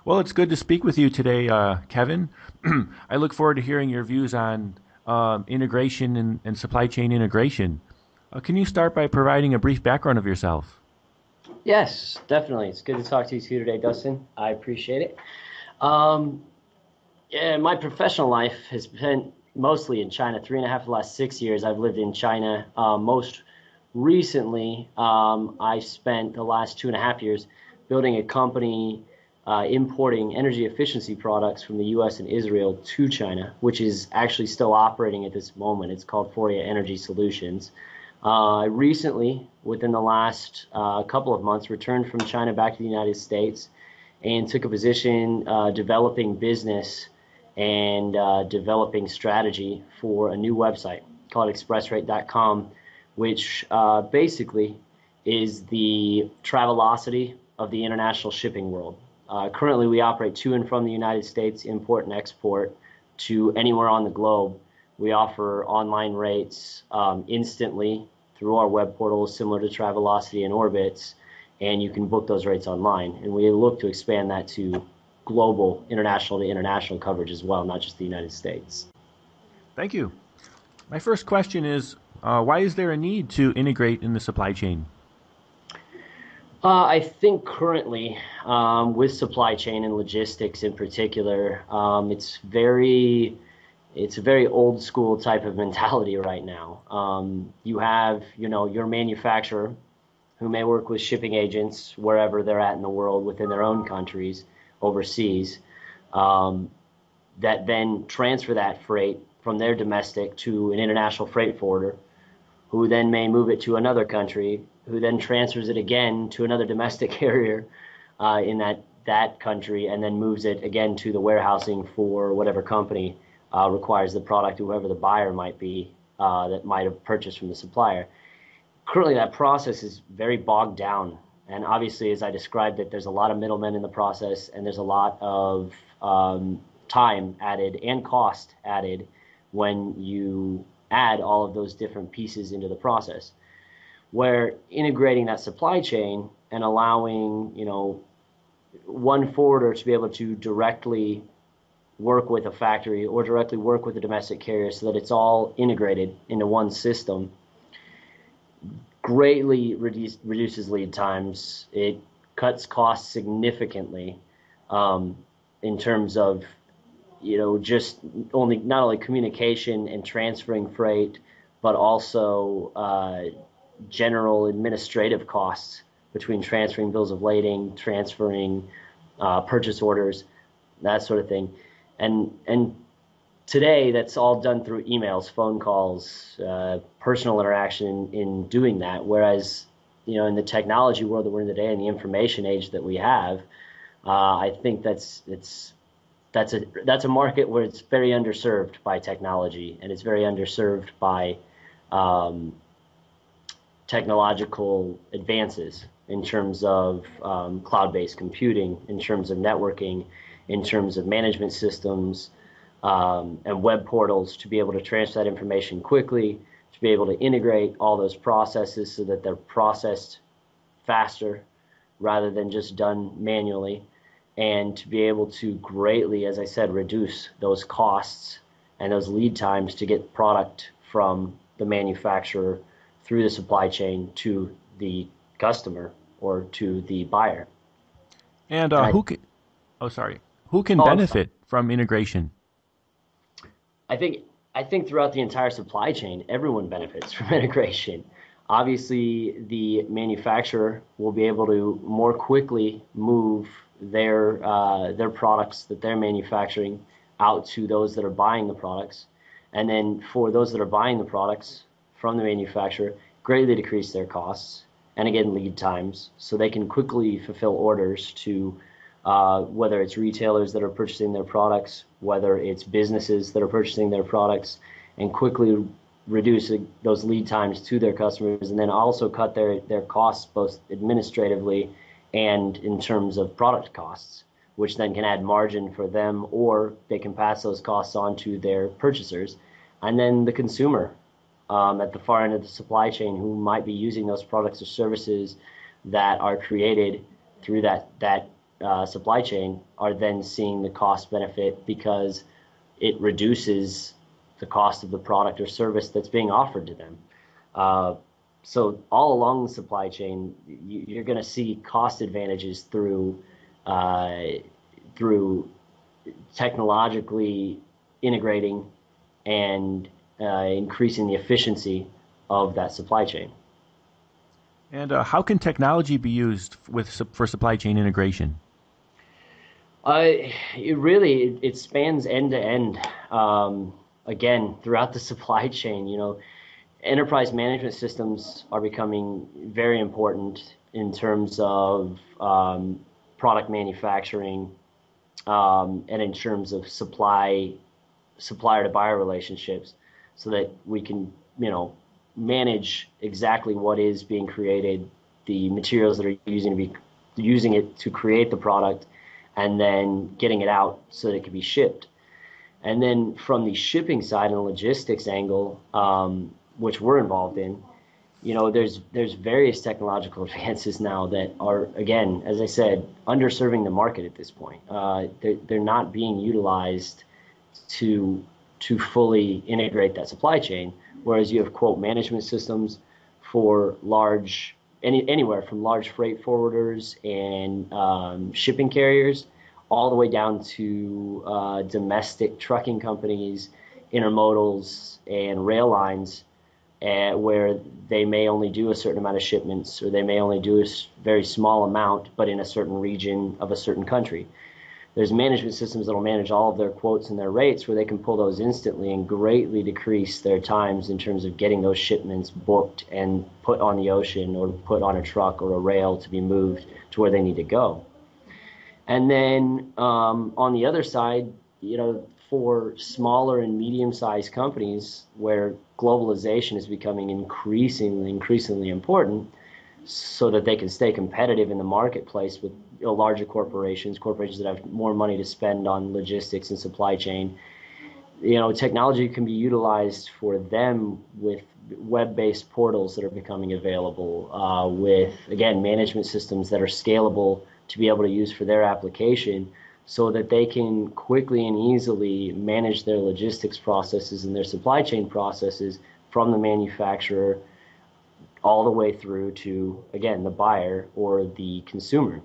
Well, it's good to speak with you today, Kevin. I look forward to hearing your views on integration and supply chain integration. Can you start by providing a brief background of yourself? Yes, definitely. It's good to talk to you too today, Dustin. I appreciate it. Um, yeah, my professional life has been mostly in China. 3.5 of the last 6 years I've lived in China. Most recently, I spent the last 2.5 years building a company importing energy efficiency products from the U.S. and Israel to China, which is actually still operating at this moment. It's called Phoria Energy Solutions. I recently, within the last couple of months, returned from China back to the United States and took a position developing business and developing strategy for a new website called expressrate.com, which basically is the Travelocity of the international shipping world. Currently, we operate to and from the United States, import and export to anywhere on the globe. We offer online rates instantly through our web portal, similar to Travelocity and Orbitz, and you can book those rates online. And we look to expand that to global, international to international coverage as well, not just the United States. Thank you. My first question is why is there a need to integrate in the supply chain? I think currently, with supply chain and logistics in particular, it's a very old school type of mentality right now. You have, your manufacturer who may work with shipping agents wherever they're at in the world within their own countries, overseas, that then transfer that freight from their domestic to an international freight forwarder, who then may move it to another country, who then transfers it again to another domestic carrier in that country, and then moves it again to the warehousing for whatever company requires the product, whoever the buyer might be that might have purchased from the supplier. Currently, that process is very bogged down. And obviously, as I described it, there's a lot of middlemen in the process, and there's a lot of time added and cost added when you add all of those different pieces into the process. Where integrating that supply chain and allowing, one forwarder to be able to directly work with a factory or directly work with a domestic carrier so that it's all integrated into one system greatly reduces lead times. It cuts costs significantly in terms of, just not only communication and transferring freight, but also general administrative costs between transferring bills of lading, transferring purchase orders, that sort of thing. And today, that's all done through emails, phone calls, personal interaction in doing that. Whereas, in the technology world that we're in today and the information age that we have, I think that's a market where it's very underserved by technology, and it's very underserved by technological advances in terms of cloud-based computing, in terms of networking, in terms of management systems, and web portals to be able to transfer that information quickly, to be able to integrate all those processes so that they're processed faster rather than just done manually, and to be able to greatly, as I said, reduce those costs and those lead times to get product from the manufacturer through the supply chain to the customer or to the buyer. And And I, who can oh, I'm sorry. benefit from integration? I think I think throughout the entire supply chain, everyone benefits from integration. Obviously, the manufacturer will be able to more quickly move their products that they're manufacturing out to those that are buying the products, and then for those that are buying the products from the manufacturer, greatly decrease their costs and again lead times, so they can quickly fulfill orders to whether it's retailers that are purchasing their products, whether it's businesses that are purchasing their products, and quickly reduce those lead times to their customers, and then also cut their costs both administratively and in terms of product costs, which then can add margin for them, or they can pass those costs on to their purchasers. And then the consumer at the far end of the supply chain, who might be using those products or services that are created through that supply chain are then seeing the cost benefit because it reduces the cost of the product or service that's being offered to them. So all along the supply chain, you're going to see cost advantages through technologically integrating and increasing the efficiency of that supply chain. And how can technology be used for supply chain integration? It spans end to end. Again, throughout the supply chain, enterprise management systems are becoming very important in terms of product manufacturing, and in terms of supplier to buyer relationships, so that we can, manage exactly what is being created, the materials that are using it to create the product, and then getting it out so that it can be shipped. And then from the shipping side and the logistics angle, which we're involved in, there's various technological advances now that are, again, as I said, underserving the market at this point. They're not being utilized to fully integrate that supply chain. Whereas you have quote management systems for anywhere from large freight forwarders and shipping carriers, all the way down to domestic trucking companies, intermodals, and rail lines, where they may only do a certain amount of shipments, or they may only do a very small amount, but in a certain region of a certain country. There's management systems that will manage all of their quotes and their rates, where they can pull those instantly and greatly decrease their times in terms of getting those shipments booked and put on the ocean or put on a truck or a rail to be moved to where they need to go. And then on the other side, for smaller and medium-sized companies where globalization is becoming increasingly important, so that they can stay competitive in the marketplace with larger corporations that have more money to spend on logistics and supply chain. Technology can be utilized for them with web-based portals that are becoming available, with, again, management systems that are scalable to be able to use for their application, so that they can quickly and easily manage their logistics processes and their supply chain processes from the manufacturer all the way through to, again, the buyer or the consumer.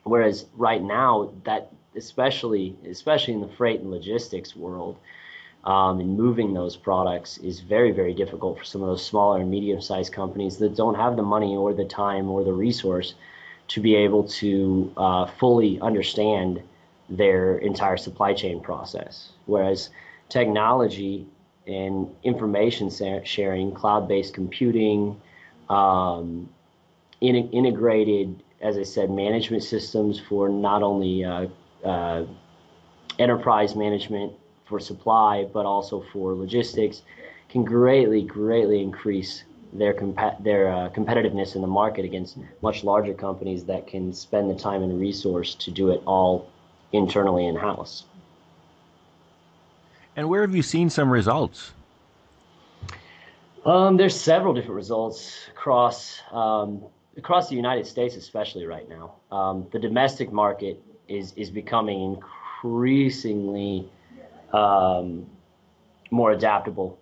Whereas right now, that especially in the freight and logistics world, and moving those products is very, very difficult for some of those smaller and medium-sized companies that don't have the money or the time or the resource to be able to fully understand their entire supply chain process. Whereas technology and information sharing, cloud-based computing, integrated, as I said, management systems for not only enterprise management for supply, but also for logistics, can greatly increase their competitiveness in the market against much larger companies that can spend the time and resource to do it all internally in-house. And where have you seen some results? There's several different results across the United States, especially right now. The domestic market is becoming increasingly more adaptable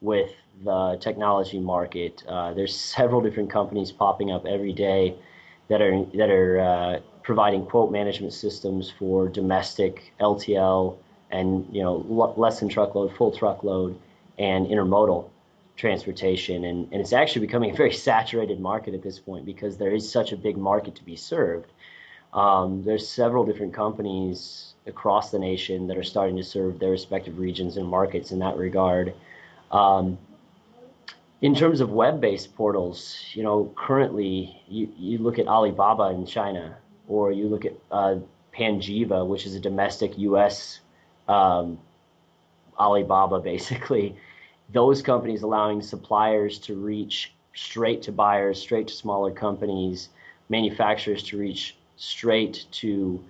with the technology market. There's several different companies popping up every day that are providing quote management systems for domestic LTL and less than truckload, full truckload, and intermodal transportation, and it's actually becoming a very saturated market at this point because there is such a big market to be served. There's several different companies across the nation that are starting to serve their respective regions and markets in that regard. In terms of web-based portals, currently you look at Alibaba in China, or you look at Panjiva, which is a domestic U.S. Alibaba, basically. Those companies allowing suppliers to reach straight to buyers, straight to smaller companies, manufacturers to reach straight to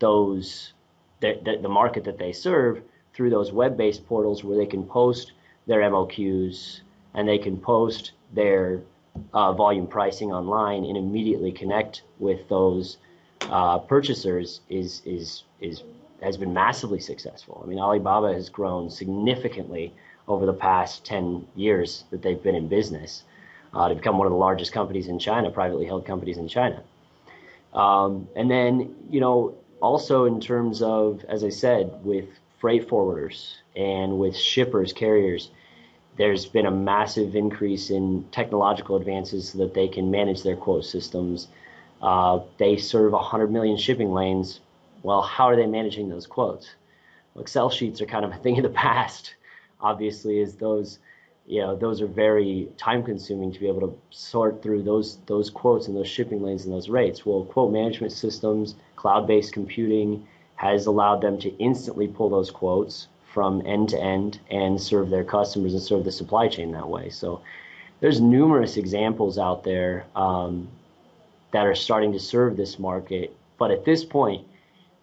those the market that they serve through those web-based portals where they can post their MOQs and they can post their volume pricing online and immediately connect with those purchasers has been massively successful. I mean, Alibaba has grown significantly over the past 10 years that they've been in business to become one of the largest companies in China, privately held companies in China. And then, also in terms of, as I said, with freight forwarders and with shippers, carriers, there's been a massive increase in technological advances so that they can manage their quote systems. They serve 100 million shipping lanes. Well, how are they managing those quotes? Well, Excel sheets are kind of a thing of the past, obviously, as those are very time consuming to be able to sort through those quotes and those shipping lanes and those rates. Well, quote management systems, cloud-based computing has allowed them to instantly pull those quotes from end to end and serve their customers and serve the supply chain that way. So there's numerous examples out there that are starting to serve this market. But at this point,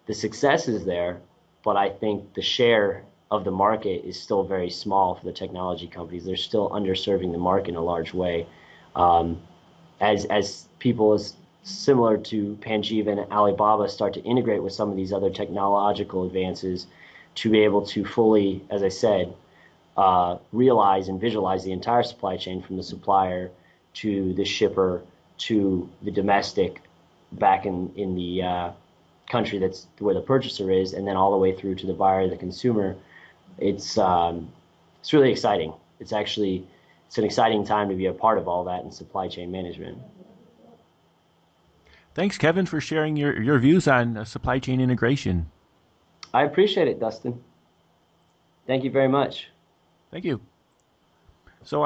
the success is there, but I think the share of the market is still very small for the technology companies. They're still underserving the market in a large way. As people similar to Panjiva and Alibaba start to integrate with some of these other technological advances to be able to fully, as I said, realize and visualize the entire supply chain from the supplier to the shipper to the domestic back in the country that's where the purchaser is, and then all the way through to the buyer, the consumer. It's really exciting. It's an exciting time to be a part of all that in supply chain management. Thanks, Kevin, for sharing your views on supply chain integration. I appreciate it, Dustin. Thank you very much. Thank you. So